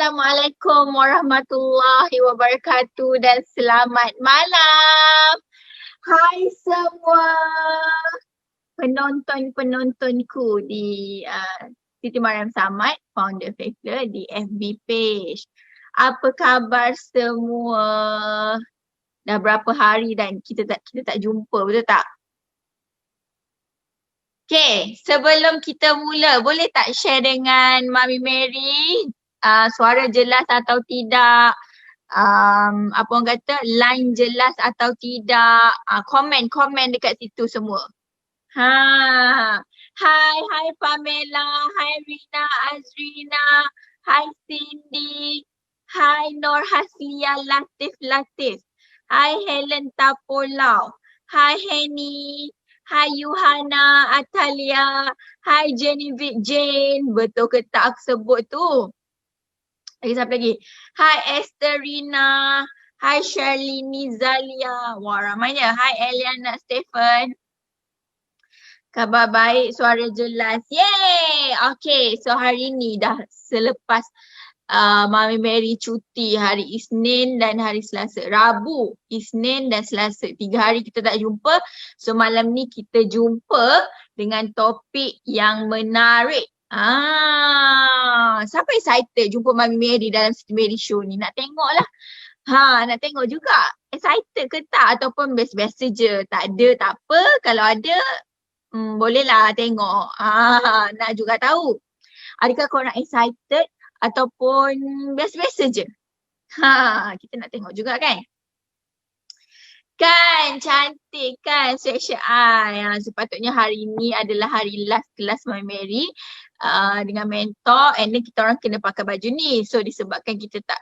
Assalamualaikum warahmatullahi wabarakatuh dan selamat malam. Hai semua penonton-penontonku di Siti Mariam Samad, founder Faithler di FB page. Apa khabar semua? Dah berapa hari dan kita tak jumpa, betul tak? Okay, sebelum kita mula, boleh tak share dengan Mami Mary suara jelas atau tidak? Apa orang kata, line jelas atau tidak? Komen dekat situ semua. Hai Pamela, hai Rina Azrina, hai Cindy, hai Nur Haslia Latif, hai Helen Tapolau, hai Henny, hai Yuhana Atalia, hai Genevieve Jane, betul ke tak aku sebut tu? Lagi siapa lagi? Hai Esterina, hai Shirley Nizalia, wah ramainya, hai Eliana Stephen. Khabar baik, suara jelas. Yeay! Okay, so hari ni dah selepas Mami Mary cuti hari Isnin dan hari Selasa. Rabu, Isnin dan Selasa. 3 hari kita tak jumpa. So malam ni kita jumpa dengan topik yang menarik. Siapa excited jumpa Mami Mary dalam Siti Mary Show ni? Nak tengok lah. Nak tengok juga. Excited ke tak? Ataupun biasa-biasa je. Tak ada, tak apa. Kalau ada, bolehlah tengok. Nak juga tahu. Adakah korang excited ataupun biasa-biasa je? Kita nak tengok juga kan? Kan cantik kan section I. Sepatutnya hari ni adalah hari last kelas Mami Mary dengan mentor, and then kita orang kena pakai baju ni. So disebabkan kita tak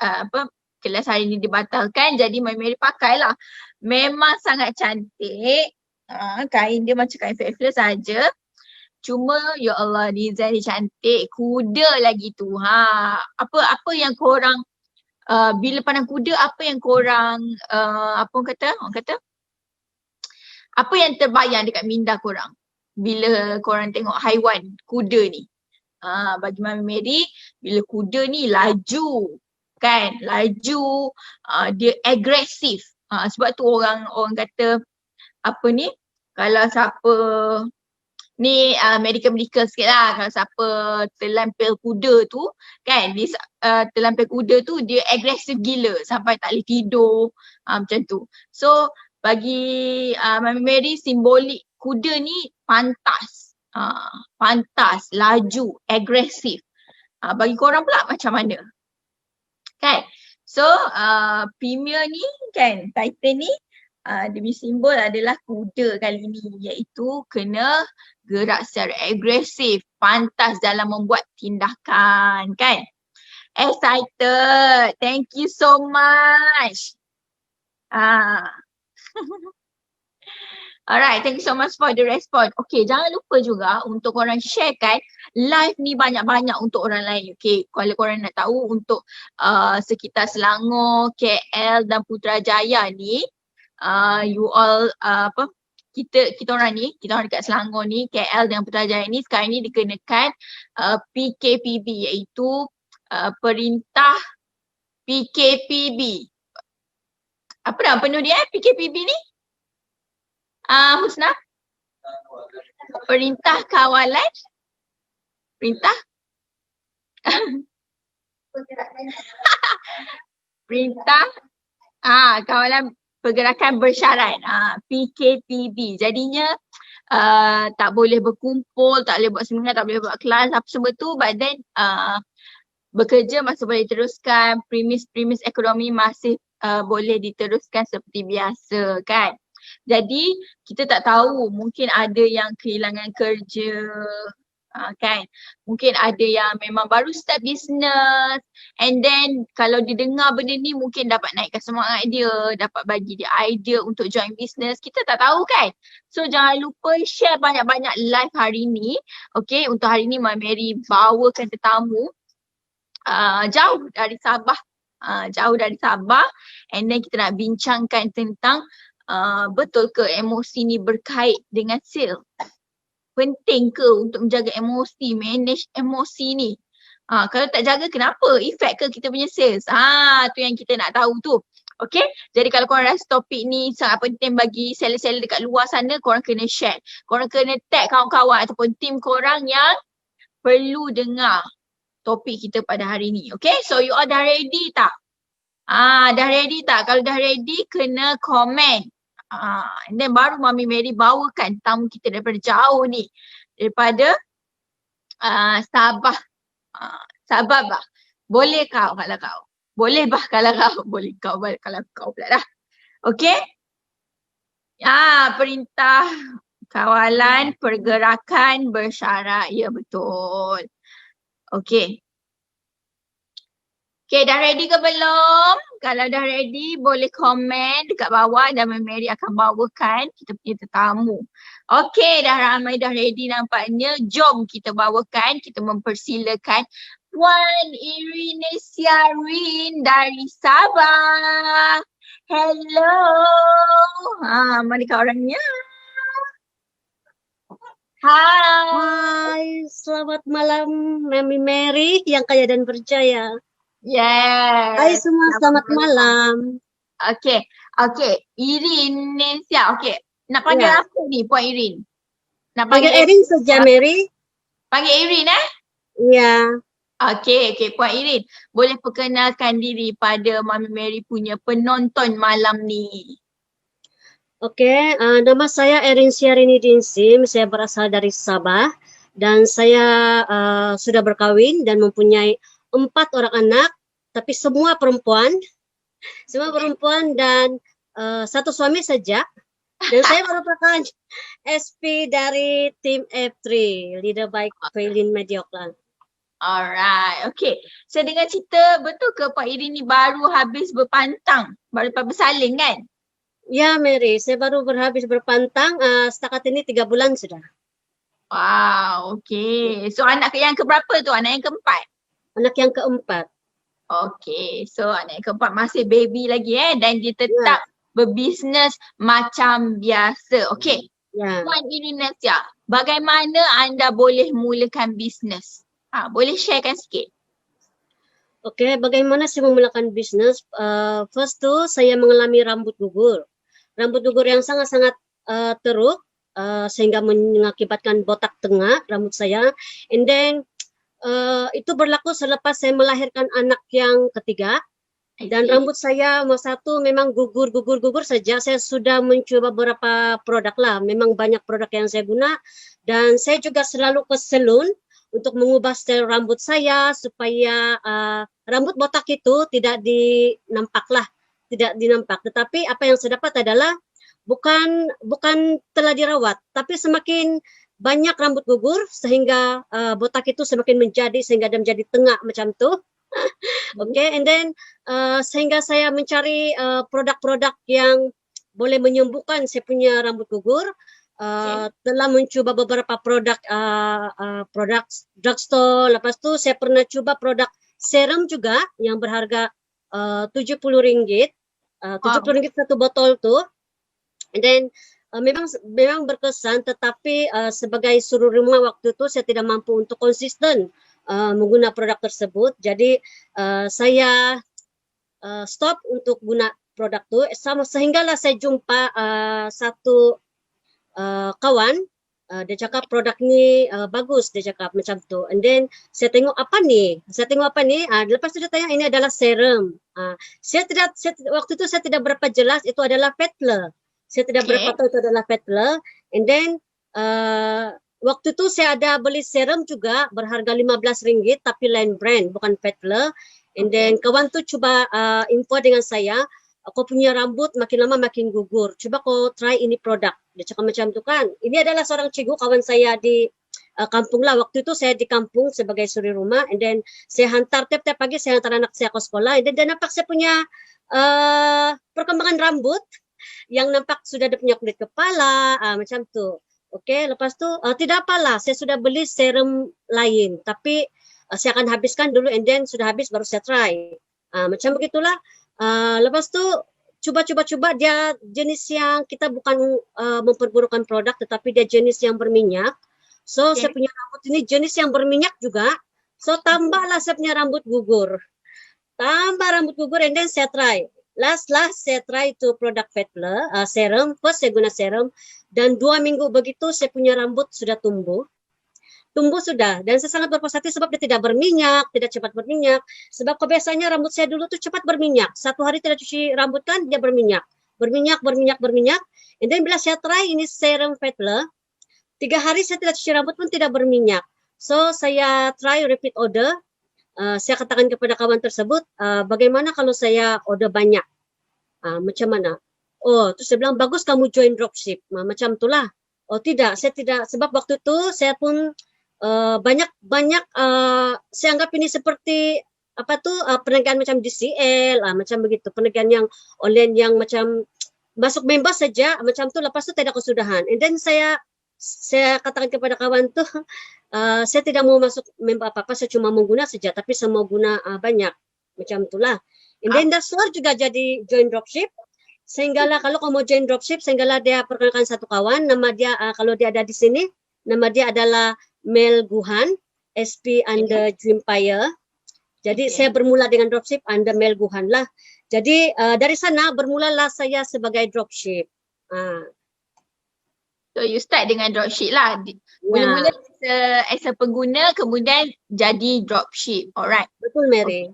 kelas hari ni dibatalkan, jadi Mami Mary pakailah. Memang sangat cantik. Kain dia macam kain Faithler saja. Cuma ya Allah, design dia cantik. Kuda lagi tu. Apa yang korang bila pandang kuda, apa yang korang apa orang kata apa yang terbayang dekat minda korang bila korang tengok haiwan kuda ni? Bagi Mami Mary, bila kuda ni laju kan, laju, dia agresif. Sebab tu orang kata apa ni, kalau siapa ni medical sikit lah, kalau siapa terlampil kuda tu kan, dia terlampil kuda tu dia agresif gila sampai tak boleh tidur, macam tu. So bagi Mami Mary, simbolik kuda ni pantas, laju, agresif. Bagi korang pula macam mana? Kan? So premier ni kan, Titan ni demi simbol adalah kuda kali ni, iaitu kena gerak secara agresif, pantas dalam membuat tindakan kan. Excited, thank you so much. Alright, thank you so much for the response. Okay, jangan lupa juga untuk korang sharekan live ni banyak-banyak untuk orang lain. Okay, kalau korang nak tahu untuk sekitar Selangor, KL dan Putrajaya ni, you all kita orang dekat Selangor ni, KL dan Putrajaya ni sekarang ni dikenakan PKPB, iaitu perintah PKPB. Apa nama penuh dia PKPB ni? Husna? Perintah kawalan? Perintah? Perintah kawalan pergerakan bersyarat, PKPB. Jadinya tak boleh berkumpul, tak boleh buat seminar, tak boleh buat kelas, apa semua tu, but then bekerja masih boleh teruskan, premis ekonomi masih boleh diteruskan seperti biasa kan. Jadi kita tak tahu, mungkin ada yang kehilangan kerja kan, mungkin ada yang memang baru start business, and then kalau dia dengar benda ni mungkin dapat naikkan semangat dia, dapat bagi dia idea untuk join business, kita tak tahu kan. So jangan lupa share banyak-banyak live hari ni. Okay, untuk hari ni Mami Mary bawakan tetamu jauh dari Sabah, and then kita nak bincangkan tentang betul ke emosi ni berkait dengan sale? Penting ke untuk menjaga emosi, manage emosi ni? Kalau tak jaga kenapa? Efek ke kita punya sales? Tu yang kita nak tahu tu. Okay, jadi kalau korang rasa topik ni sangat penting bagi seller-seller dekat luar sana, korang kena share. Korang kena tag kawan-kawan ataupun team korang yang perlu dengar topik kita pada hari ni. Okay, so you all dah ready tak? Dah ready tak? Kalau dah ready, kena komen. And then baru Mami Mary bawakan tamu kita daripada jauh ni. Daripada Sabah. Sabah bah. Boleh kau kalau kau. Boleh bah kalau kau. Boleh kau kalau kau pula dah. Okay? Perintah kawalan pergerakan bersyarat. Ya, betul. Okay. Okay, dah ready ke belum? Kalau dah ready, boleh komen dekat bawah dan Mary akan bawakan kita punya tetamu. Okay, dah ramai dah ready nampaknya. Jom kita bawakan, kita mempersilakan Puan Irene Siarin dari Sabah. Hello. Manakah orangnya? Hai, selamat malam Mami Mary yang kaya dan percaya. Yes. Hai semua, selamat malam. Okay. Irene Sia. Okay. Nak panggil apa ni Puan Irene? Nak panggil Irene saja, Mary. Panggil Irene Ya. Okay. Puan Irene, boleh perkenalkan diri pada Mami Mary punya penonton malam ni. Okay, nama saya Irene Siarini Dinsim. Saya berasal dari Sabah dan saya sudah berkahwin dan mempunyai 4 orang anak, tapi semua perempuan. Semua perempuan dan 1 suami saja. Dan saya merupakan SP dari tim F3, leader by Failin Medioclan. Alright, okay. Saya dengar cerita, betul ke Pak Irene ni baru habis berpantang? Baru lepas bersalin kan? Ya Mary, saya baru habis berpantang, setakat ini 3 bulan sudah. Wow, okay. So anak yang keberapa tu? Anak yang keempat? Anak yang keempat. Okay, so anak yang keempat masih baby lagi dan dia tetap berbisnes macam biasa. Okay. Puan Irene Sia, bagaimana anda boleh mulakan bisnes? Boleh sharekan sikit? Okay, bagaimana saya memulakan bisnes? First tu saya mengalami rambut gugur. Rambut gugur yang sangat-sangat teruk sehingga mengakibatkan botak tengah rambut saya. And then itu berlaku selepas saya melahirkan anak yang ketiga. Dan rambut saya masa itu memang gugur saja. Saya sudah mencoba beberapa produk lah. Memang banyak produk yang saya guna. Dan saya juga selalu ke salon untuk mengubah style rambut saya supaya rambut botak itu tidak dinampak. Tetapi apa yang saya dapat adalah bukan telah dirawat, tapi semakin banyak rambut gugur sehingga botak itu semakin menjadi sehingga dia menjadi tengah macam tu. Okay, and then sehingga saya mencari produk-produk yang boleh menyembuhkan saya punya rambut gugur. Telah mencuba beberapa produk drugstore. Lepas tu saya pernah cuba produk serum juga yang berharga RM70. RM70 satu botol tu. And then memang berkesan, tetapi sebagai suri rumah waktu tu saya tidak mampu untuk konsisten menggunakan produk tersebut. Jadi saya stop untuk guna produk tu sehinggalah saya jumpa satu kawan, dia cakap produk ni bagus, dia cakap macam tu. And then saya tengok apa ni? Lepas tu dia tanya ini adalah serum. Waktu tu saya tidak berapa jelas itu adalah Petler. Saya tidak berapa tahu itu adalah Petler. And then waktu tu saya ada beli serum juga berharga RM15 tapi lain brand, bukan Petler. And then kawan tu cuba info dengan saya, kau punya rambut makin lama makin gugur. Cuba kau try ini produk. Dia cakap macam tu kan. Ini adalah seorang cikgu kawan saya di kampung lah. Waktu itu saya di kampung sebagai suri rumah. And then saya hantar tiap-tiap pagi saya hantar anak saya ke sekolah. And then dia nampak saya punya perkembangan rambut yang nampak sudah ada punya kulit kepala macam tu. Okay, lepas tu tidak apalah. Saya sudah beli serum lain. Tapi saya akan habiskan dulu and then sudah habis baru saya try. Macam begitulah. Lepas tu cuba dia jenis yang kita bukan memperburukan produk tetapi dia jenis yang berminyak. So saya punya rambut ini jenis yang berminyak juga. So tambahlah saya punya rambut gugur. Tambah rambut gugur and then saya try. Last saya try itu produk Fettler serum. First saya guna serum dan 2 minggu begitu saya punya rambut sudah tumbuh sudah dan saya sangat berpuas hati sebab dia tidak berminyak, tidak cepat berminyak. Sebab kebiasaannya rambut saya dulu tuh cepat berminyak. 1 hari tidak cuci rambut kan dia berminyak. And then bila saya try ini serum Fettler, 3 hari saya tidak cuci rambut pun tidak berminyak. So saya try repeat order. Saya katakan kepada kawan tersebut, bagaimana kalau saya order banyak? Macam mana? Oh, terus dia bilang, bagus kamu join dropship. Macam itulah. Oh tidak, saya tidak. Sebab waktu itu saya pun banyak saya anggap ini seperti perniagaan macam DCL, macam begitu. Perniagaan yang online yang macam masuk member saja, macam tu. Lepas tu tidak kesudahan. And then saya katakan kepada kawan tu, saya tidak mau masuk member apa-apa, saya cuma mau guna saja, tapi saya mau guna banyak. Macam itulah. And then that's why juga jadi join dropship. Sehinggalah kalau kamu mau join dropship, sehinggalah dia perkenalkan satu kawan, nama dia, kalau dia ada di sini, nama dia adalah Mel Guhan, SP under Dreampire. Jadi saya bermula dengan dropship under Mel Guhan lah. Jadi dari sana bermulalah saya sebagai dropship. So you start dengan dropship lah. Mula-mula as a pengguna, kemudian jadi dropship. Alright. Betul, Mary.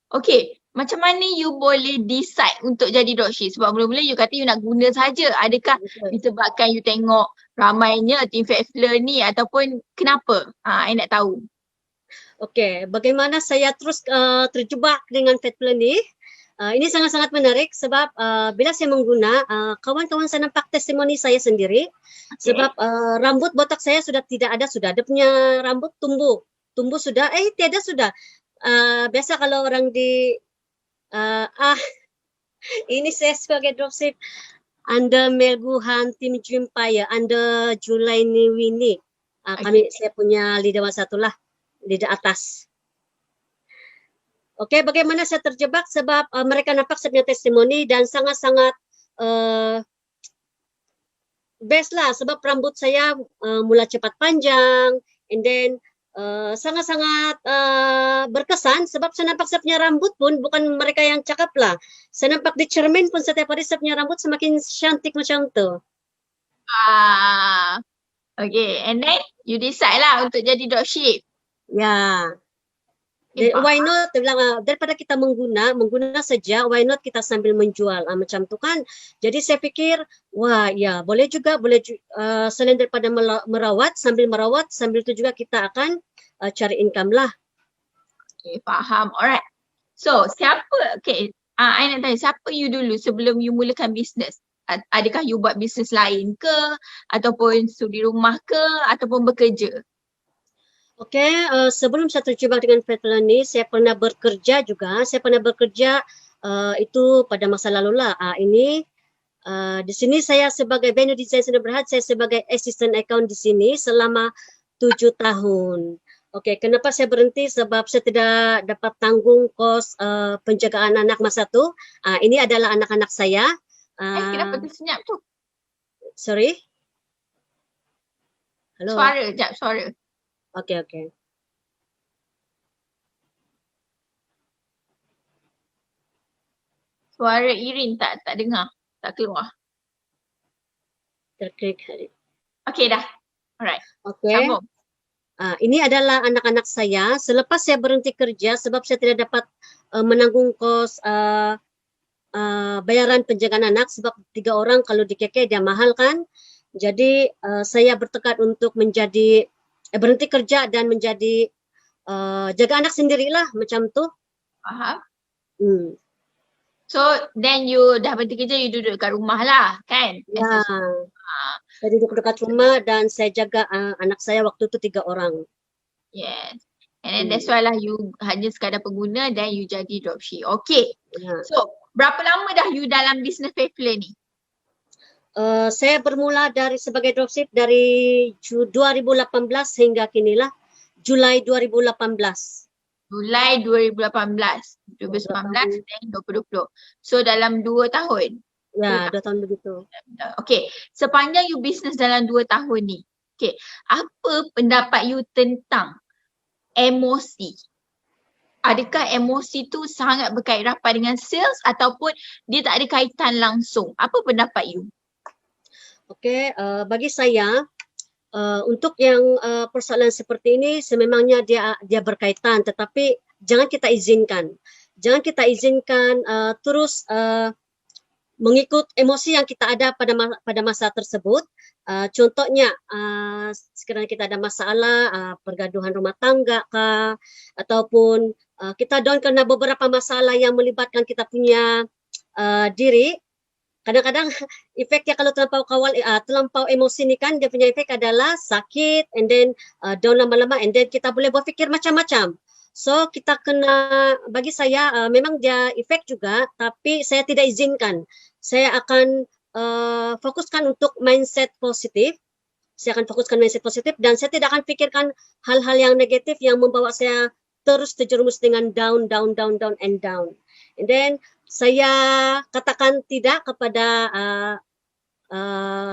Okay. Macam mana you boleh decide untuk jadi dropship? Sebab mula-mula you kata you nak guna saja. Adakah disebabkan you tengok ramainya team Fettler ni ataupun kenapa? I nak tahu. Okay, bagaimana saya terus terjebak dengan Fettler ni? Ini sangat-sangat menarik sebab bila saya mengguna, kawan-kawan saya nampak testimoni saya sendiri. Sebab rambut botak saya sudah tidak ada, sudah ada punya rambut tumbuh sudah, tiada sudah. Biasa kalau orang di ini saya sebagai dropship under Mel Guhan, Team Dreampire, under Julaini Winnie. Saya punya leader satu lah, leader atas. Okey, bagaimana saya terjebak? Sebab mereka nampak saya punya testimoni dan sangat-sangat best lah. Sebab rambut saya mula cepat panjang and then sangat-sangat berkesan sebab saya nampak saya punya rambut pun bukan mereka yang cakap lah. Saya nampak di cermin pun setiap hari saya punya rambut semakin cantik macam tu. Okay, and then you decide lah untuk jadi dropship. Ya. Why not? Dia bilang, daripada kita mengguna saja, why not kita sambil menjual macam tu kan. Jadi saya fikir, wah ya boleh juga, selain daripada merawat, sambil tu juga kita akan cari income lah. Okay, faham. Alright. So, siapa, I nak tanya, siapa you dulu sebelum you mulakan bisnes? Adakah you buat bisnes lain ke? Ataupun suri rumah ke? Ataupun bekerja? Okay, sebelum saya terjebak dengan Fettler ni, saya pernah bekerja juga. Saya pernah bekerja itu pada masa lalu lah. Di sini saya sebagai venue designer Berhad, saya sebagai assistant account di sini selama 7 tahun. Okay, kenapa saya berhenti? Sebab saya tidak dapat tanggung kos penjagaan anak masa tu. Ini adalah anak-anak saya. Kenapa tersenyap tu? Sorry? Hello? Suara. Okay. Suara Irin tak dengar, tak keluar. Terklik. Okay dah. Alright. Okay. Sambung. Ini adalah anak-anak saya. Selepas saya berhenti kerja sebab saya tidak dapat menanggung kos bayaran penjagaan anak sebab 3 orang kalau di KK dia mahal kan. Jadi saya bertekad untuk menjadi berhenti kerja dan menjadi jaga anak sendirilah macam tu. Faham. So then you dah berhenti kerja, you duduk kat rumah lah kan? Ya. Saya duduk dekat rumah dan saya jaga anak saya waktu tu 3 orang. Yes. And then that's why lah you hanya sekadar pengguna dan you jadi dropship. Okay. Ya. So berapa lama dah you dalam bisnes Fettler ni? Saya bermula sebagai dropship dari 2018 hingga kinilah Julai 2018. Julai 2018, 2019 dan 2020. So dalam 2 tahun. Ya, 2 tahun begitu. Okay, sepanjang you bisnes dalam 2 tahun ni, okay, apa pendapat you tentang emosi. Adakah emosi tu sangat berkait rapat dengan sales ataupun dia tak ada kaitan langsung? Apa pendapat you? Okey, bagi saya untuk yang persoalan seperti ini sememangnya dia berkaitan, tetapi jangan kita izinkan. Jangan kita izinkan terus mengikut emosi yang kita ada pada masa tersebut. Contohnya sekiranya kita ada masalah pergaduhan rumah tangga kah, ataupun kita down kerana beberapa masalah yang melibatkan kita punya diri. Kadang-kadang efeknya kalau terlampau emosi ni kan, dia punya efek adalah sakit, and then down lama-lama, and then kita boleh berfikir macam-macam. So kita kena, bagi saya memang dia efek juga, tapi saya tidak izinkan. Saya akan fokuskan untuk mindset positif. Saya akan fokuskan mindset positif dan saya tidak akan fikirkan hal-hal yang negatif yang membawa saya terus terjerumus dengan down, and down. And then saya katakan tidak kepada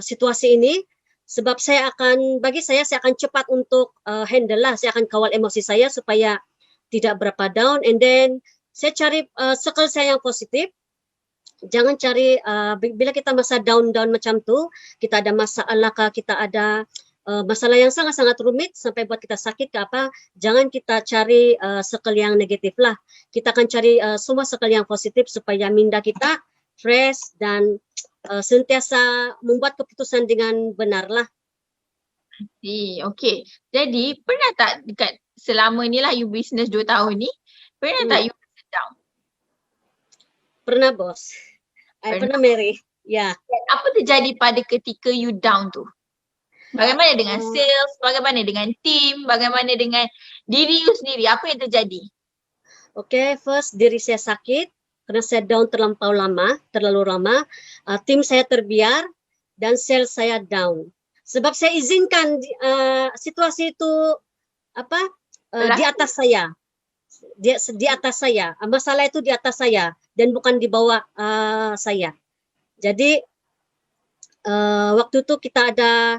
situasi ini sebab bagi saya akan cepat untuk handle lah. Saya akan kawal emosi saya supaya tidak berapa down, and then saya cari circle saya yang positif. Jangan cari bila kita masa down macam tu, kita ada masalah kah, kita ada masalah yang sangat-sangat rumit sampai buat kita sakit ke apa, jangan kita cari circle yang negatif lah. Kita akan cari semua circle yang positif supaya minda kita fresh dan sentiasa membuat keputusan dengan benar lah. Okay. Jadi pernah tak dekat selama ni lah you business 2 tahun ni, pernah tak you rasa down? Pernah bos. Pernah Mary. Ya. Apa terjadi pada ketika you down tu? Bagaimana dengan sales? Bagaimana dengan team? Bagaimana dengan diri you sendiri? Apa yang terjadi? Okay, first diri saya sakit kerana saya down terlalu lama. Tim saya terbiar dan sales saya down. Sebab saya izinkan situasi itu di atas saya. Di atas saya. Masalah itu di atas saya dan bukan di bawah saya. Jadi waktu itu kita ada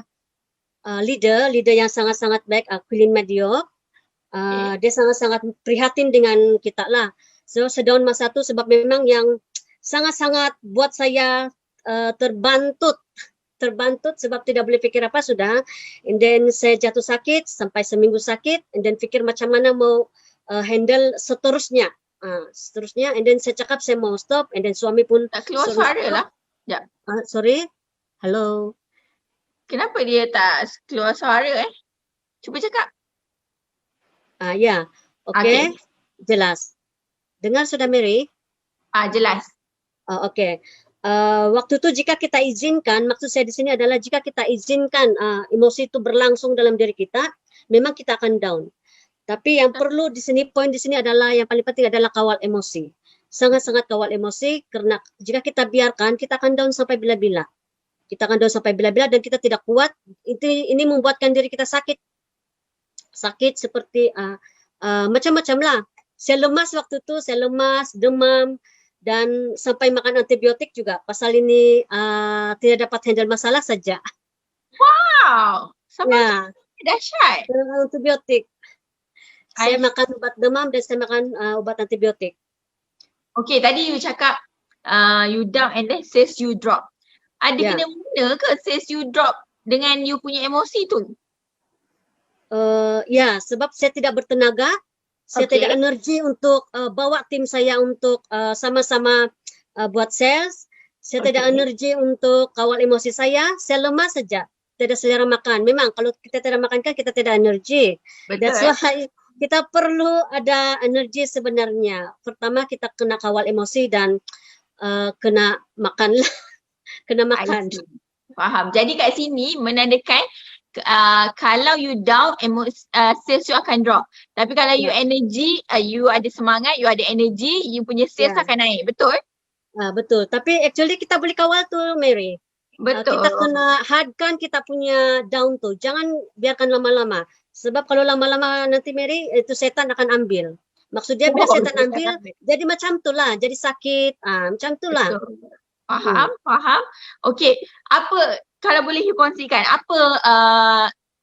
leader yang sangat-sangat baik, Queen Medio. Dia sangat-sangat prihatin dengan kita lah. So sedown masa tu sebab memang yang sangat-sangat buat saya terbantut sebab tidak boleh fikir apa sudah. And then saya jatuh sakit sampai seminggu sakit, and then fikir macam mana mau handle seterusnya. And then saya cakap saya mau stop, and then suami pun tak keluar suara lah. Ya. Sorry. Hello. Kenapa dia tak keluar suara Cuba cakap. Ya. Okay. Jelas. Dengar sudah Mary? Jelas. Okay. Waktu tu jika kita izinkan, maksud saya di sini adalah jika kita izinkan emosi itu berlangsung dalam diri kita, memang kita akan down. Tapi yang perlu di sini, poin di sini adalah yang paling penting adalah kawal emosi. Sangat-sangat kawal emosi karena jika kita biarkan, kita akan down sampai bila-bila. Kita akan down sampai bila-bila dan kita tidak kuat. Ini membuatkan diri kita sakit. Sakit seperti macam-macam lah. Saya lemas waktu tu, saya lemas, demam dan sampai makan antibiotik juga. Pasal ini tidak dapat handle masalah saja. Wow, sampai dahsyat. Antibiotik. Saya makan ubat demam dan saya makan ubat antibiotik. Okay, tadi you cakap you down and then sales you drop. Ada kena-mena ke sales you drop dengan you punya emosi tu? Ya, sebab saya tidak bertenaga. Saya tidak energi untuk bawa tim saya untuk sama-sama buat sales. Saya tidak energi untuk kawal emosi saya. Saya lemah saja. Tidak selera makan. Memang kalau kita tidak makan kan kita tidak energi. That's why kita perlu ada energi sebenarnya. Pertama kita kena kawal emosi dan kena makan lah. Kena makan. Faham. Jadi kat sini menandakan kalau you down, sales you akan drop. Tapi kalau you energy, you ada semangat, you ada energy, you punya sales akan naik. Betul? Betul. Tapi actually kita boleh kawal tu Mary. Betul. Kita kena hardkan kita punya down tu. Jangan biarkan lama-lama. Sebab kalau lama-lama nanti Mary, itu setan akan ambil. Maksud dia bila setan ambil, jadi macam tu lah. Jadi sakit. Macam tu lah. Faham. Okay. Apa, kalau boleh you kongsikan, apa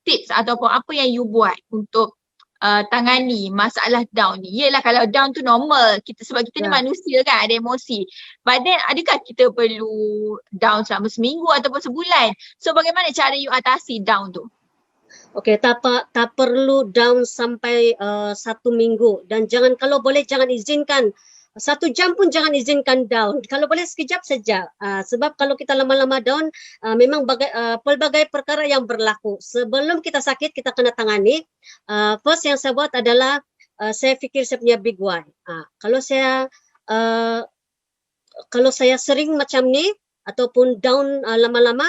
tips ataupun apa yang you buat untuk tangani masalah down ni? Yelah kalau down tu normal, sebab kita ni manusia kan, ada emosi. But then adakah kita perlu down selama seminggu ataupun sebulan? So bagaimana cara you atasi down tu? Okey, tak perlu down sampai 1 minggu, dan kalau boleh jangan izinkan 1 jam pun, jangan izinkan down. Kalau boleh sekejap saja. Sebab kalau kita lama-lama down, memang pelbagai perkara yang berlaku. Sebelum kita sakit, kita kena tangani. First yang saya buat adalah saya fikir saya punya big why. Kalau saya sering macam ni ataupun down lama-lama,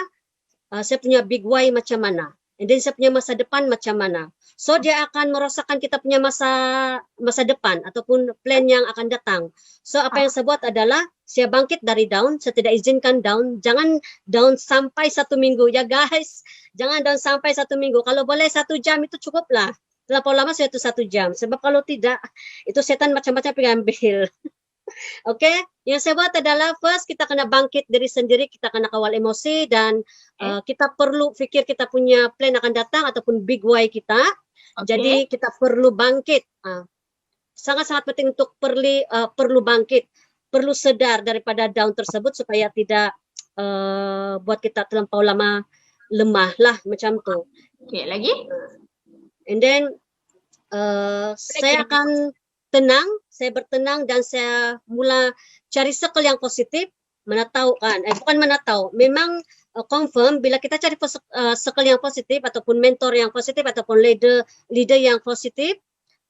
saya punya big why macam mana. And then saya punya masa depan macam mana. So dia akan merasakan kita punya masa depan ataupun plan yang akan datang. So apa yang saya buat adalah saya bangkit dari down, saya tidak izinkan down. Jangan down sampai 1 minggu ya guys. Jangan down sampai 1 minggu. Kalau boleh 1 jam itu cukuplah. Terlalu lama saya itu 1 jam. Sebab kalau tidak, itu setan macam-macam pengen ambil. Okey, yang saya buat adalah first kita kena bangkit diri sendiri, kita kena kawal emosi, dan kita perlu fikir kita punya plan akan datang ataupun big why kita. Jadi kita perlu bangkit. Sangat-sangat penting untuk perlu bangkit, perlu sedar daripada down tersebut supaya tidak buat kita terlampau lama lemah lah macam tu. Okey, lagi? And then saya akan tenang, saya bertenang dan saya mula cari circle yang positif, bukan mana tahu, memang confirm bila kita cari circle yang positif ataupun mentor yang positif ataupun leader yang positif,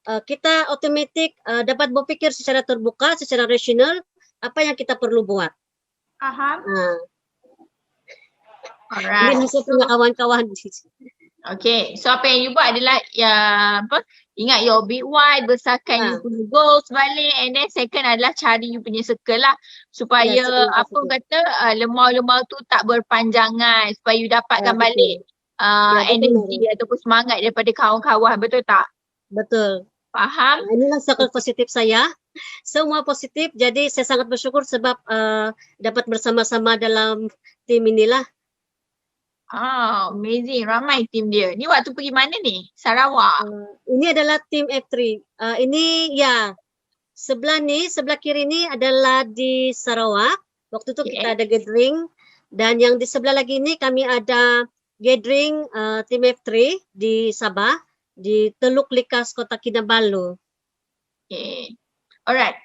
kita otomatik dapat berfikir secara terbuka, secara rasional apa yang kita perlu buat. Alright. Ini saya punya kawan-kawan. Okay, so apa yang you buat adalah ingat your big why, besarkan you punya goals balik, and then second adalah cari you punya circle lah supaya lemau-lemau tu tak berpanjangan, supaya you dapatkan balik energi ataupun semangat daripada kawan-kawan, betul tak? Betul. Faham? Inilah circle positif saya. Semua positif, jadi saya sangat bersyukur sebab dapat bersama-sama dalam tim inilah. Amazing. Ramai tim dia. Ni waktu pergi mana ni? Sarawak? Ini adalah tim F3. Ini sebelah kiri ni adalah di Sarawak. Waktu tu kita ada gathering. Dan yang di sebelah lagi ni kami ada gathering tim F3 di Sabah, di Teluk Likas, Kota Kinabalu. Okay. Alright.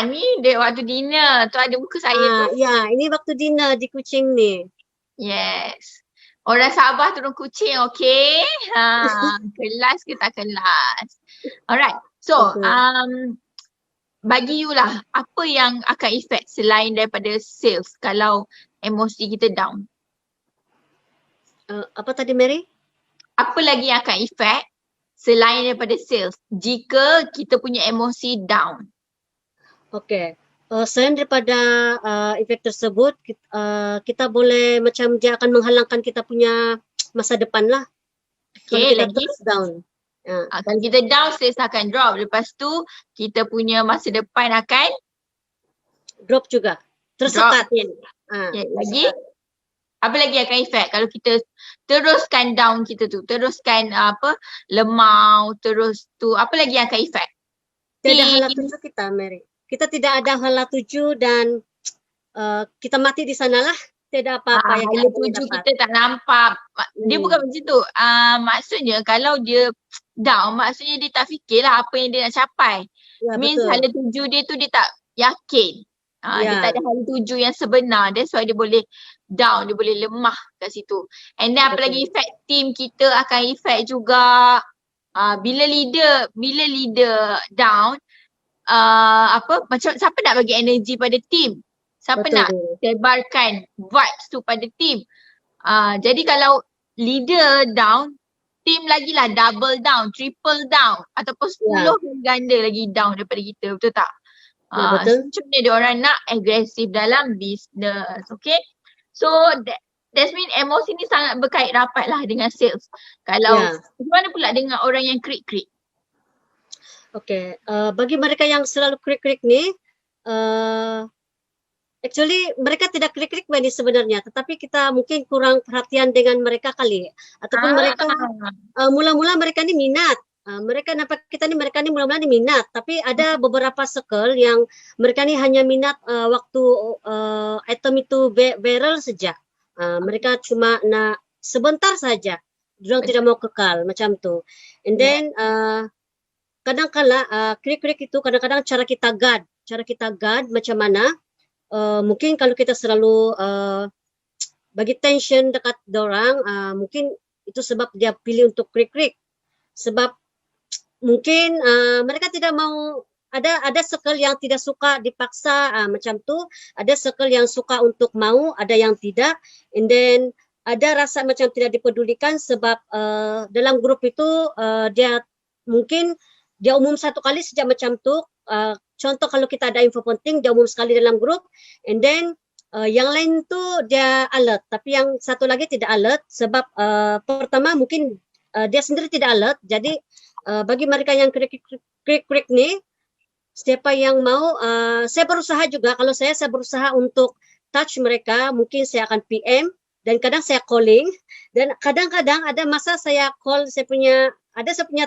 Ni dia waktu dinner. Tu ada muka saya tu. Ya, ini waktu dinner di Kuching ni. Yes. Orang Sabah turun Kuching, okay? Kelas ke tak kelas? Alright. So, bagi you lah, apa yang akan efek selain daripada sales kalau emosi kita down? Apa tadi, Mary? Apa lagi yang akan efek selain daripada sales jika kita punya emosi down? Okay. Selain daripada efek tersebut, kita boleh macam dia akan menghalangkan kita punya masa depan lah. Okay, lagi down. Kalau kita down, sales akan drop. Lepas tu, kita punya masa depan akan drop juga. Tersekat. Lagi? Apa lagi akan efek kalau kita teruskan down kita tu, teruskan lemau, terus tu, apa lagi yang akan efek? Tiada hala tuju kita, Mary. Kita tidak ada hala tuju dan kita mati di sanalah. Tidak apa-apa yang hala tuju kita tak nampak. Dia bukan macam tu. Maksudnya kalau dia down, maksudnya dia tak fikirlah apa yang dia nak capai. Means betul. Hala tuju dia tu dia tak yakin. Dia tak ada hala tuju yang sebenar. That's why dia boleh down, dia boleh lemah kat situ. And then apa lagi efek team kita akan efek juga. Bila leader down, macam siapa nak bagi energi pada team? Siapa nak sebarkan vibes tu pada team? Jadi kalau leader down, team lagilah double down, triple down ataupun 10 ganda lagi down daripada kita, betul tak? Macam mana dia orang nak agresif dalam business, okay? So that means emosi ni sangat berkait rapat lah dengan sales. Kalau bagaimana pula dengan orang yang krik-krik? Okay, bagi mereka yang selalu krik-krik ni, actually mereka tidak krik-krik Bani sebenarnya, tetapi kita mungkin kurang perhatian dengan mereka kali. Ataupun mereka, mula-mula mereka ni minat. mereka nampak kita ni mereka ni mula-mula ni minat, tapi ada beberapa circle yang mereka ni hanya minat waktu item itu viral saja. Mereka cuma nak sebentar saja. Diorang tidak mau kekal macam tu. And then kadang-kala klik-klik itu kadang-kadang cara kita guard macam mana? Mungkin kalau kita selalu bagi tension dekat dorang, mungkin itu sebab dia pilih untuk klik-klik. Sebab mungkin mereka tidak mau, ada circle yang tidak suka dipaksa macam tu, ada circle yang suka untuk mau, ada yang tidak, and then ada rasa macam tidak dipedulikan sebab dalam grup itu dia mungkin dia umum satu kali sejak macam tu. Contoh kalau kita ada info penting dia umum sekali dalam grup, and then yang lain tu dia alert, tapi yang satu lagi tidak alert sebab pertama mungkin dia sendiri tidak alert. Jadi bagi mereka yang klik ni, siapa yang mau, saya berusaha juga, kalau saya berusaha untuk touch mereka, mungkin saya akan PM dan kadang saya calling, dan kadang-kadang ada masa saya call saya punya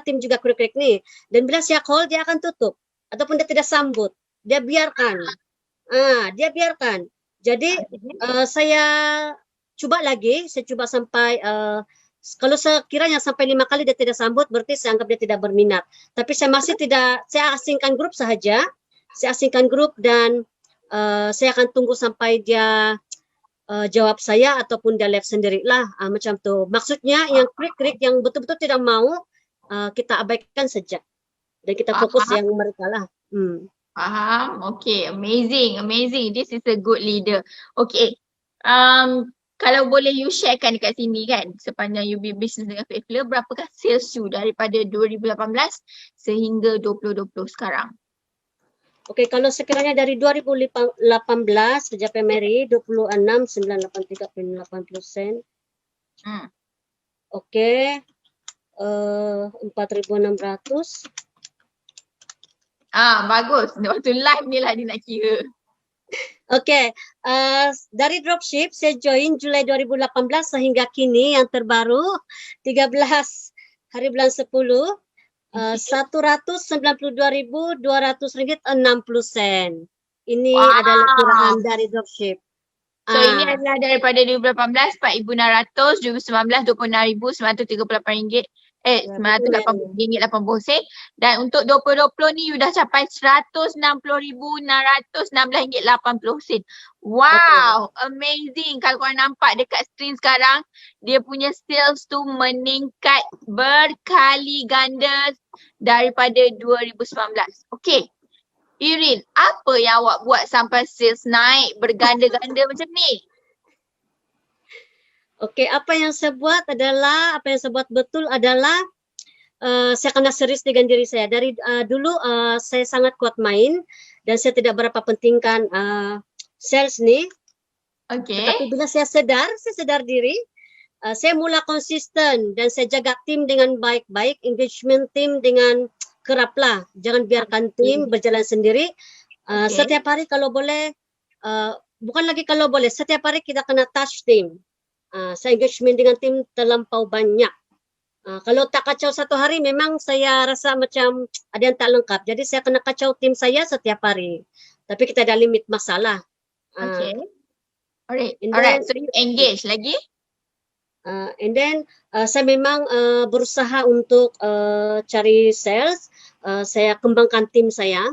tim juga klik ni, dan bila saya call dia akan tutup ataupun dia tidak sambut, dia biarkan. Jadi saya cuba lagi, saya cuba sampai kalau sekiranya sampai 5 kali dia tidak sambut, berarti saya anggap dia tidak berminat. Tapi saya masih tidak, saya asingkan grup sahaja. Saya asingkan grup dan saya akan tunggu sampai dia jawab saya ataupun dia left sendirilah. Macam tu. Maksudnya yang klik-klik yang betul-betul tidak mau, kita abaikan saja. Dan kita fokus yang mereka lah. Faham? Okay, amazing. This is a good leader. Okay. Kalau boleh you sharekan dekat sini kan, sepanjang you business dengan Faithful, berapakah sales you daripada 2018 sehingga 2020 sekarang? Okey, kalau sekiranya dari 2018 sejak Mary 26,983.80 sen. Okey. 4,600. Bagus. Waktu live ni lah dia nak kira. Okey, dari dropship saya join Julai 2018 sehingga kini yang terbaru 13 hari bulan 10 RM192,200.60. Ini adalah kiraan dari dropship. So ini adalah daripada 2018 RM4,600, 2019 RM26,938. RM980.80 dan untuk 2020 ni you dah capai RM160,616.80. Wow, amazing. Kalau korang nampak dekat screen sekarang, dia punya sales tu meningkat berkali ganda daripada 2019. Okay, Irin, apa yang awak buat sampai sales naik berganda-ganda macam ni? Okey, apa yang saya buat betul adalah saya kena serius dengan diri saya. Dari dulu saya sangat kuat main dan saya tidak berapa pentingkan sales ni. Okey. Tapi bila saya sedar diri, saya mula konsisten dan saya jaga tim dengan baik-baik, engagement tim dengan keraplah. Jangan biarkan tim berjalan sendiri. Setiap hari kalau boleh, bukan lagi kalau boleh, setiap hari kita kena touch tim. Saya engagement dengan tim terlampau banyak. Kalau tak kacau satu hari memang saya rasa macam ada yang tak lengkap. Jadi saya kena kacau tim saya setiap hari. Tapi kita ada limit masalah. Okay. Alright. So you engage lagi? And then saya memang berusaha untuk cari sales. Saya kembangkan tim saya.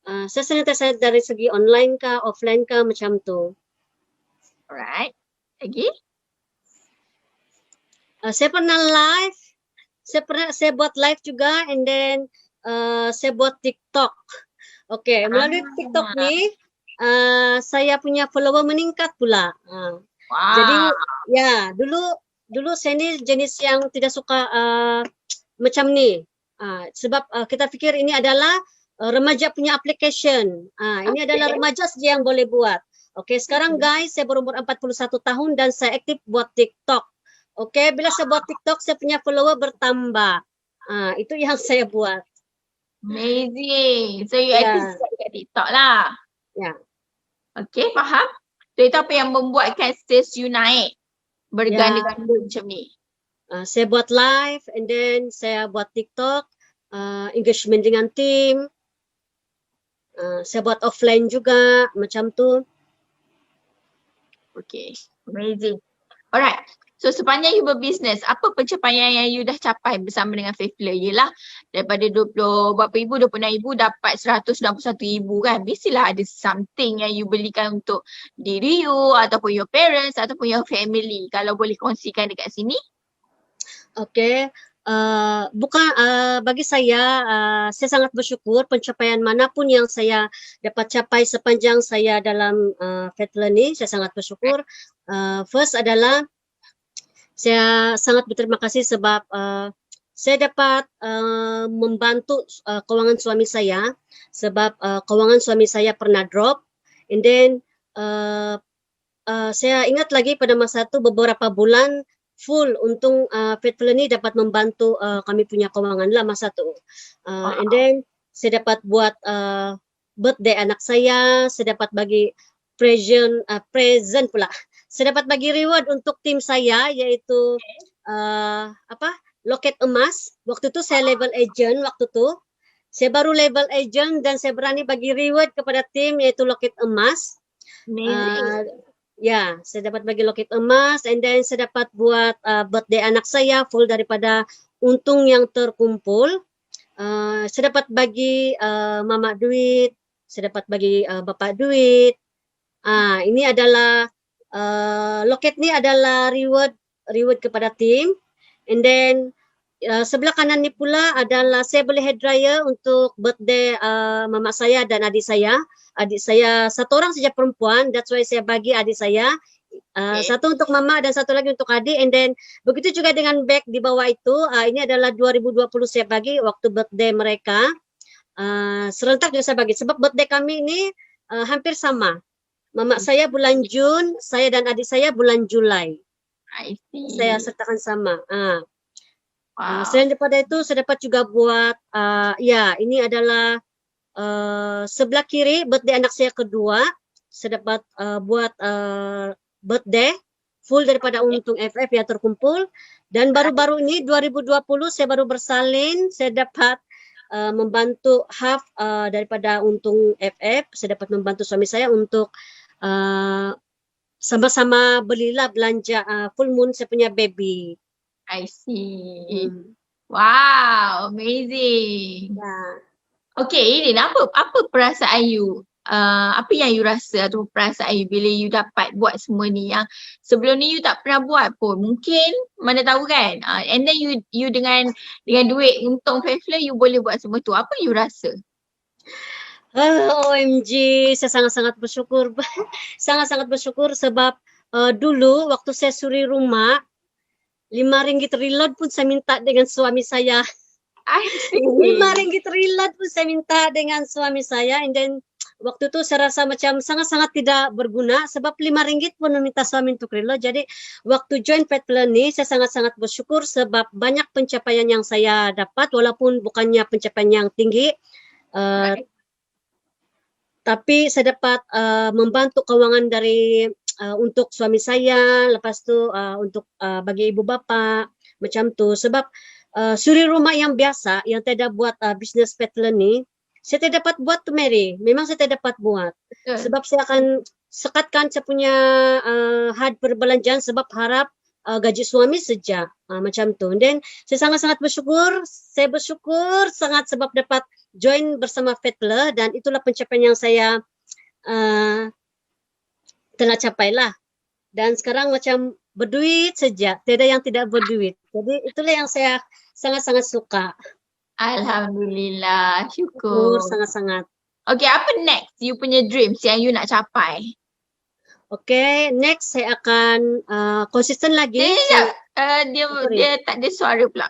Saya senantiasa dari segi online kah, offline kah, macam tu. Alright. Lagi? Saya pernah live, saya buat live juga, and then saya buat TikTok. Okey, melalui TikTok ni saya punya follower meningkat pula. Jadi ya, dulu saya ni jenis yang tidak suka macam ni. Sebab kita fikir ini adalah remaja punya application. Ini adalah remaja saja yang boleh buat. Okey, sekarang guys saya berumur 41 tahun dan saya aktif buat TikTok. Okey, bila saya buat TikTok, saya punya follower bertambah. Itu yang saya buat. Amazing. So you aktif dekat TikTok lah. Ya. Okey, faham. So itu apa yang membuatkan sales you naik berganda-ganda macam ni? Saya buat live, and then saya buat TikTok, engagement dengan tim. Saya buat offline juga, macam tu. Okay, amazing. Alright, so sepanjang you berbisnes, apa pencapaian yang you dah capai bersama dengan Faithfully? Yelah, daripada 20 berapa ribu, 26,000 dapat 161,000 kan. Mestilah ada something yang you belikan untuk diri you ataupun your parents ataupun your family. Kalau boleh kongsikan dekat sini. Okay, bagi saya sangat bersyukur pencapaian manapun yang saya dapat capai sepanjang saya dalam Faithfully ni, saya sangat bersyukur. First adalah saya sangat berterima kasih sebab saya dapat membantu kewangan suami saya sebab kewangan suami saya pernah drop, and then saya ingat lagi pada masa itu beberapa bulan full untung Faithfully ni dapat membantu kami punya kewangan lah masa tu. And then saya dapat buat birthday anak saya dapat bagi present pula. Saya dapat bagi reward untuk tim saya iaitu loket emas. Waktu tu saya level agent waktu tu. Saya baru level agent dan saya berani bagi reward kepada tim iaitu loket emas. Ya, saya dapat bagi loket emas, and then saya dapat buat birthday anak saya full daripada untung yang terkumpul. Saya dapat bagi mama duit, saya dapat bagi bapa duit. Ini adalah loket ni adalah reward kepada tim, and then sebelah kanan ni pula adalah saya beli hair dryer untuk birthday mama saya dan adik saya. Adik saya satu orang saja perempuan, that's why saya bagi adik saya. Satu untuk mama dan satu lagi untuk adik, and then begitu juga dengan bag di bawah itu. Ini adalah 2020 saya bagi waktu birthday mereka. Serentak juga saya bagi sebab birthday kami ini hampir sama. Mama saya bulan Jun, saya dan adik saya bulan Julai. I see. Saya sertakan sama. Selain daripada itu saya dapat juga buat ini adalah sebelah kiri birthday anak saya kedua. Saya dapat buat birthday full daripada untung FF yang terkumpul, dan baru-baru ini 2020 saya baru bersalin, saya dapat membantu half daripada untung FF. Saya dapat membantu suami saya untuk sama-sama belilah belanja full moon saya punya baby. I see. Wow, amazing. Okay, Irin, apa perasaan you? Apa yang you rasa atau perasaan you bila you dapat buat semua ni yang sebelum ni you tak pernah buat pun? Mungkin mana tahu kan. And then you dengan duit untung Faithfully you boleh buat semua tu. Apa you rasa? OMG, saya sangat-sangat bersyukur. Sangat-sangat bersyukur sebab dulu waktu saya suri rumah RM5 reload pun saya minta dengan suami saya. RM5 reload pun saya minta dengan suami saya, and then waktu tu saya rasa macam sangat-sangat tidak berguna sebab RM5 pun meminta suami untuk reload. Jadi waktu join Faithfully ni saya sangat-sangat bersyukur sebab banyak pencapaian yang saya dapat walaupun bukannya pencapaian yang tinggi. Tapi saya dapat membantu kewangan dari untuk suami saya, lepas tu untuk bagi ibu bapa macam tu. Sebab suri rumah yang biasa yang saya dah buat bisnes Faithfully ni, saya tidak dapat buat tu Mary. Memang saya tidak dapat buat. Sebab saya akan sekatkan saya punya had perbelanjaan sebab harap gaji suami saja macam tu. Dan saya sangat-sangat bersyukur. Saya bersyukur sangat sebab dapat join bersama Faithfully, dan itulah pencapaian yang saya telah capai lah. Dan sekarang macam berduit saja, tiada yang tidak berduit. Jadi itulah yang saya sangat-sangat suka. Alhamdulillah, syukur. Sangat-sangat. Okay, apa next you punya dreams yang you nak capai? Okay, next saya akan konsisten lagi. Dia tak ada suara pula.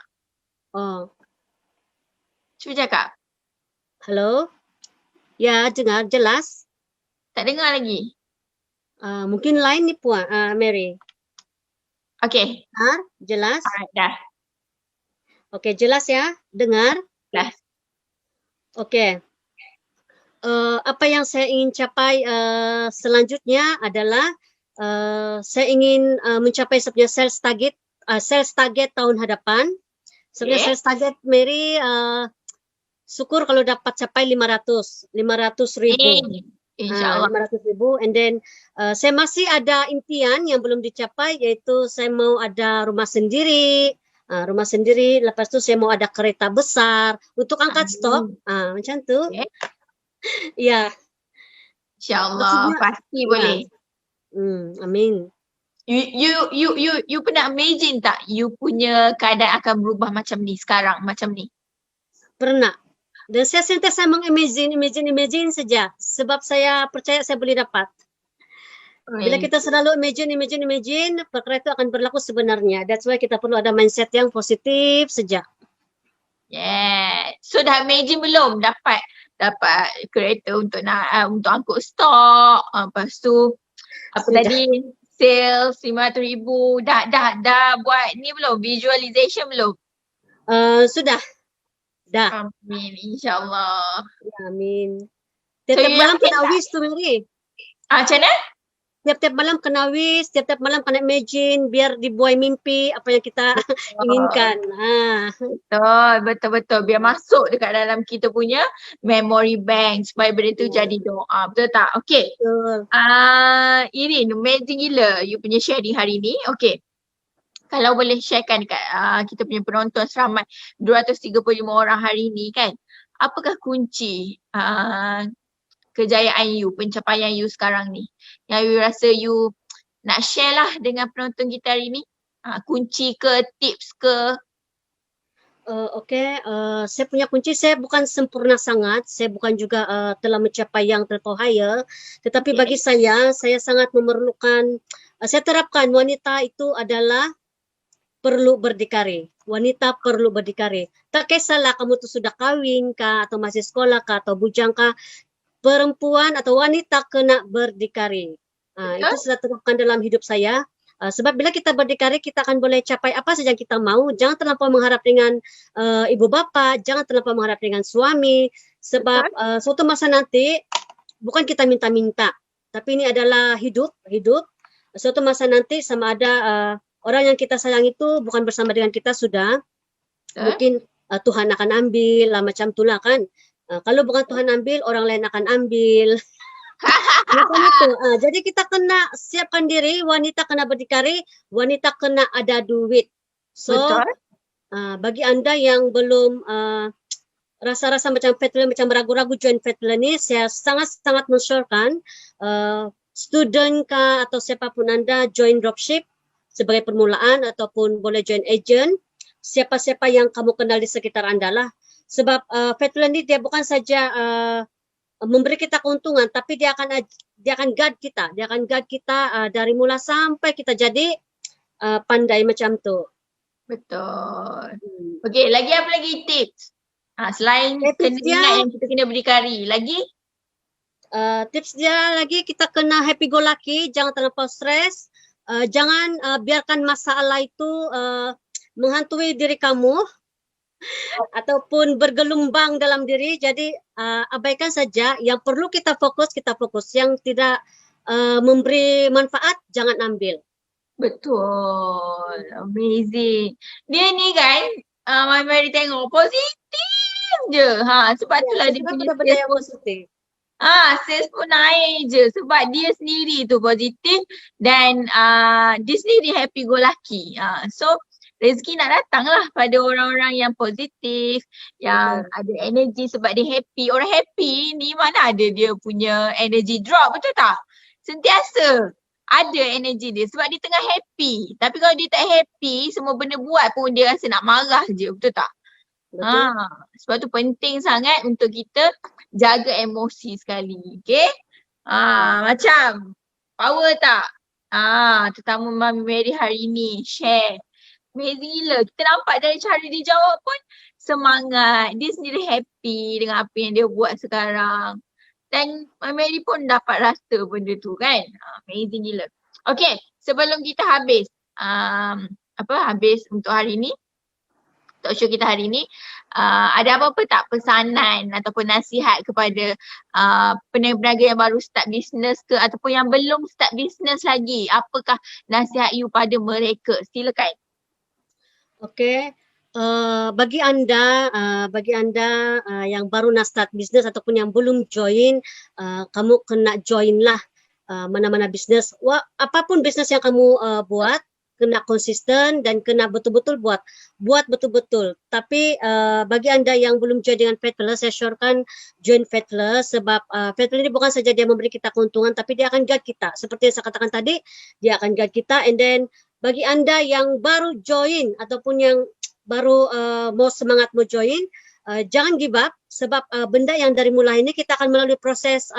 Cuba cakap. Halo? Ya, dengar jelas? Tak dengar lagi. Mungkin line ni Puan, Mary. Okay. Jelas? Alright, dah. Okay, jelas ya? Dengar? Jelas. Okay. Apa yang saya ingin capai selanjutnya adalah saya ingin mencapai sebenarnya sales target sales target tahun hadapan. Sebenarnya sales target Mary syukur kalau dapat capai 500 ribu. InsyaAllah. 500 ribu, and then saya masih ada impian yang belum dicapai, yaitu saya mau ada rumah sendiri. Lepas tu saya mau ada kereta besar untuk angkat stok, macam tu. Ya. InsyaAllah, pasti boleh. Amin. You pernah imagine tak you punya keadaan akan berubah macam ni sekarang, macam ni? Pernah. Dan saya sentiasa imagine saja. Sebab saya percaya saya boleh dapat. Bila kita selalu imagine, perkara itu akan berlaku sebenarnya. That's why kita perlu ada mindset yang positif saja. Yeah. So dah imagine belum dapat kereta untuk angkut stok. Lepas tu apa sudah. Tadi sales 500 ribu. Dah buat ni belum? Visualization belum? Sudah. Dah. Amin, insyaAllah. Ya, amin. Tiap-tiap malam kena wish tu, Mary. Macam mana? Tiap-tiap malam kena wish, tiap-tiap malam kena imagine biar dibuai mimpi apa yang kita inginkan. Betul. Biar masuk dekat dalam kita punya memory bank supaya benda tu jadi doa. Betul tak? Okay. Ini amazing gila you punya sharing hari ni. Okay. Kalau boleh sharekan dekat kita punya penonton seramai 235 orang hari ni kan. Apakah kunci kejayaan you, pencapaian you sekarang ni? Yang you rasa you nak share lah dengan penonton kita hari ni? Kunci ke, tips ke? Saya punya kunci, saya bukan sempurna sangat. Saya bukan juga telah mencapai yang tertohaya. Tetapi bagi saya sangat memerlukan, saya terapkan wanita itu adalah perlu berdikari. Wanita perlu berdikari. Tak kisahlah kamu tu sudah kahwin kah, atau masih sekolah kah, atau bujang kah, perempuan atau wanita kena berdikari. Itu sudah terapkan dalam hidup saya. Sebab bila kita berdikari, kita akan boleh capai apa saja yang kita mau. Jangan terlampau mengharap dengan ibu bapa, jangan terlampau mengharap dengan suami. Sebab suatu masa nanti, bukan kita minta-minta, tapi ini adalah hidup. Suatu masa nanti sama ada orang yang kita sayang itu bukan bersama dengan kita sudah. Mungkin Tuhan akan ambil lah, macam itulah kan. Kalau bukan Tuhan ambil, orang lain akan ambil. Macam itu. Jadi kita kena siapkan diri, wanita kena berdikari, wanita kena ada duit. So, bagi anda yang belum rasa-rasa macam Fatler, macam ragu-ragu join Fatler ni, saya sangat-sangat mensyorkan student kah atau siapapun anda join dropship sebagai permulaan, ataupun boleh join agent, siapa-siapa yang kamu kenal di sekitar anda lah. Sebab Fatler ni dia bukan saja memberi kita keuntungan, tapi dia akan guide kita. Dia akan guide kita dari mula sampai kita jadi pandai macam tu. Betul. Okey, lagi apa lagi tips? Selain kena ingat yang kita kena berdikari, lagi? Tips dia lagi, kita kena happy go lucky, jangan terlampau stres. Jangan biarkan masalah itu menghantui diri kamu ataupun bergelombang dalam diri. Jadi abaikan saja. Yang perlu kita fokus. Yang tidak memberi manfaat, jangan ambil. Betul. Amazing. Dia ni kan, Mary tengok positif je. Sebab itulah dia punya benda yang positif. Sales pun naik je sebab dia sendiri tu positif dan dia sendiri happy go lucky. So rezeki nak datang lah pada orang-orang yang positif, yang ada energi sebab dia happy. Orang happy ni mana ada dia punya energy drop, betul tak? Sentiasa ada energi dia sebab dia tengah happy. Tapi kalau dia tak happy, semua benda buat pun dia rasa nak marah je, betul tak? Sebab tu penting sangat untuk kita jaga emosi sekali, okay? Macam power tak? Terutama Mami Mary hari ni share. Amazing gila. Kita nampak dari cara dia jawab pun semangat. Dia sendiri happy dengan apa yang dia buat sekarang. Dan Mami Mary pun dapat rasa benda tu kan. Amazing gila. Okay, sebelum kita habis habis untuk hari ni, talk show kita hari ni, ada apa-apa tak pesanan ataupun nasihat kepada peniaga yang baru start bisnes ke ataupun yang belum start bisnes lagi? Apakah nasihat you pada mereka? Silakan. Oke, bagi anda yang baru nak start bisnes ataupun yang belum join, kamu kena join lah mana-mana bisnes. Apapun bisnes yang kamu buat, kena konsisten dan kena betul-betul buat betul-betul. Tapi bagi anda yang belum join dengan Faithless, saya syorkan join Faithless sebab Faithless ini bukan saja dia memberi kita keuntungan, tapi dia akan guide kita. Seperti yang saya katakan tadi, dia akan guide kita. And then bagi anda yang baru join ataupun yang baru mau semangat mau join, jangan give up sebab benda yang dari mulai ini kita akan melalui proses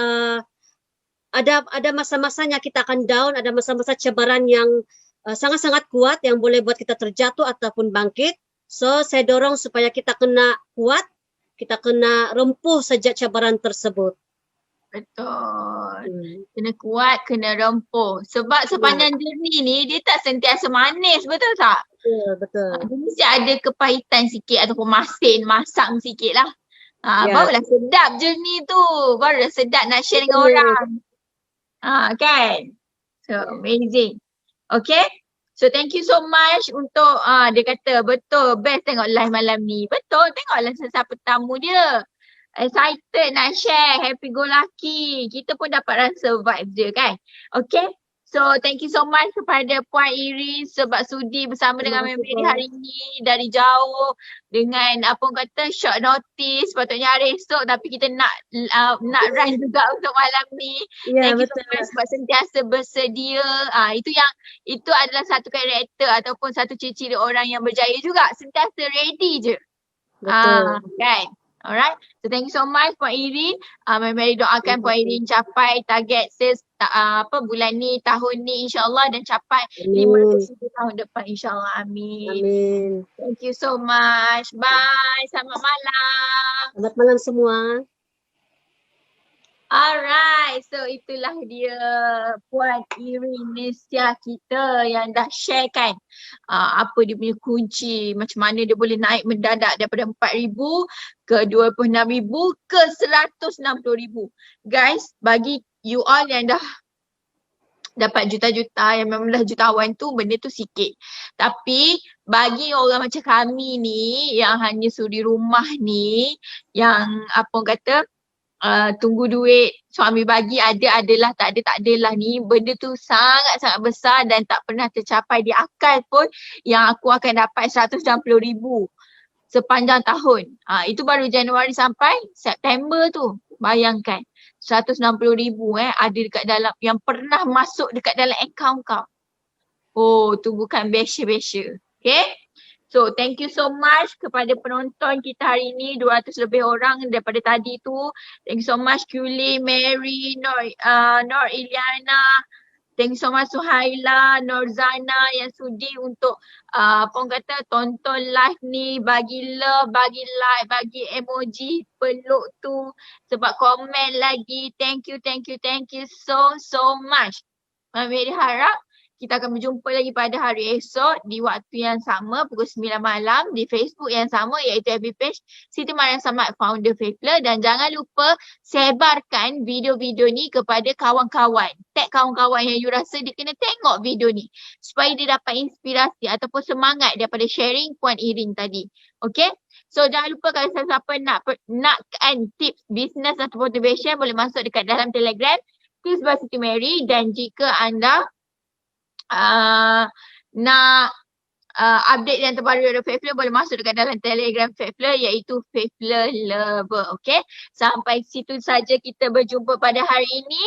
ada masa-masanya kita akan down, ada masa-masa cabaran yang sangat-sangat kuat yang boleh buat kita terjatuh ataupun bangkit. So saya dorong supaya kita kena kuat, kita kena rempuh sejak cabaran tersebut. Betul. Kena kuat, kena rempuh. Sebab sepanjang journey ni dia tak sentiasa manis, betul tak? Betul. Dia mesti ada kepahitan sikit ataupun masin, masam sikit lah. Barulah sedap journey tu. Barulah sedap nak share dengan orang. Kan? So amazing. Okay. So thank you so much untuk dia kata betul best tengok live malam ni. Betul, tengoklah sesiapa tamu dia. Excited nak share, happy go lucky. Kita pun dapat rasa vibe dia kan. Okay. So thank you so much kepada Puan Irin sebab sudi bersama dengan Mary hari ini dari jauh dengan apa orang kata short notice, sepatutnya hari esok tapi kita nak run juga untuk malam ni. Thank you so much sebab sentiasa bersedia. Itu adalah satu karakter ataupun satu ciri-ciri orang yang berjaya juga, sentiasa ready je. Betul. Kan? Alright, so thank you so much Puan Irin. Mary doakan Puan Irin capai target sales bulan ni, tahun ni insyaAllah dan capai 500,000 tahun depan insyaAllah. Amin. Amin. Thank you so much. Bye. Selamat malam. Selamat malam semua. Alright, so itulah dia Puan Irin Nestia kita yang dah share kan apa dia punya kunci, macam mana dia boleh naik mendadak daripada 4,000 ke 26,000 ke 160,000. Guys, bagi you all yang dah dapat juta-juta, yang memang dah jutawan tu, benda tu sikit. Tapi bagi orang macam kami ni yang hanya suri rumah ni, yang apa orang kata tunggu duit suami bagi adalah tak adalah ni, benda tu sangat-sangat besar dan tak pernah tercapai di akal pun yang aku akan dapat 160,000 sepanjang tahun. Itu baru Januari sampai September tu. Bayangkan 160,000 ada dekat dalam yang pernah masuk dekat dalam akaun kau. Oh, tu bukan biasa-biasa. Okay? So thank you so much kepada penonton kita hari ni, 200 lebih orang daripada tadi tu. Thank you so much Kuli, Mary, Nor Iliana. Thank you so much Suhaila, Norzana yang sudi untuk orang kata tonton live ni, bagi love, bagi like, bagi emoji peluk tu sebab komen lagi. Thank you so much. Mary harap kita akan berjumpa lagi pada hari esok di waktu yang sama pukul 9 malam di Facebook yang sama iaitu FB page Siti Mariam Samad Founder Faithler, dan jangan lupa sebarkan video-video ni kepada kawan-kawan. Tag kawan-kawan yang you rasa dia kena tengok video ni supaya dia dapat inspirasi ataupun semangat daripada sharing Puan Irin tadi. Okay? So jangan lupa kalau siapa nakkan tips business atau motivation boleh masuk dekat dalam Telegram Tips by Siti Mary, dan jika anda nak update yang terbaru dari Faithler boleh masuk dekat dalam Telegram Faithler iaitu Faithler Lover. Okay, sampai situ saja kita berjumpa pada hari ini.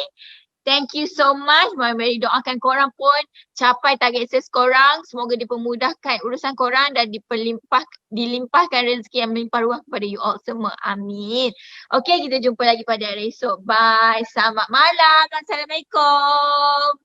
Thank you so much. Mari doakan korang pun capai target sales korang. Semoga dipermudahkan urusan korang dan dilimpahkan rezeki yang melimpah ruah kepada you all semua. Amin. Okay, kita jumpa lagi pada hari esok. Bye. Selamat malam. Assalamualaikum.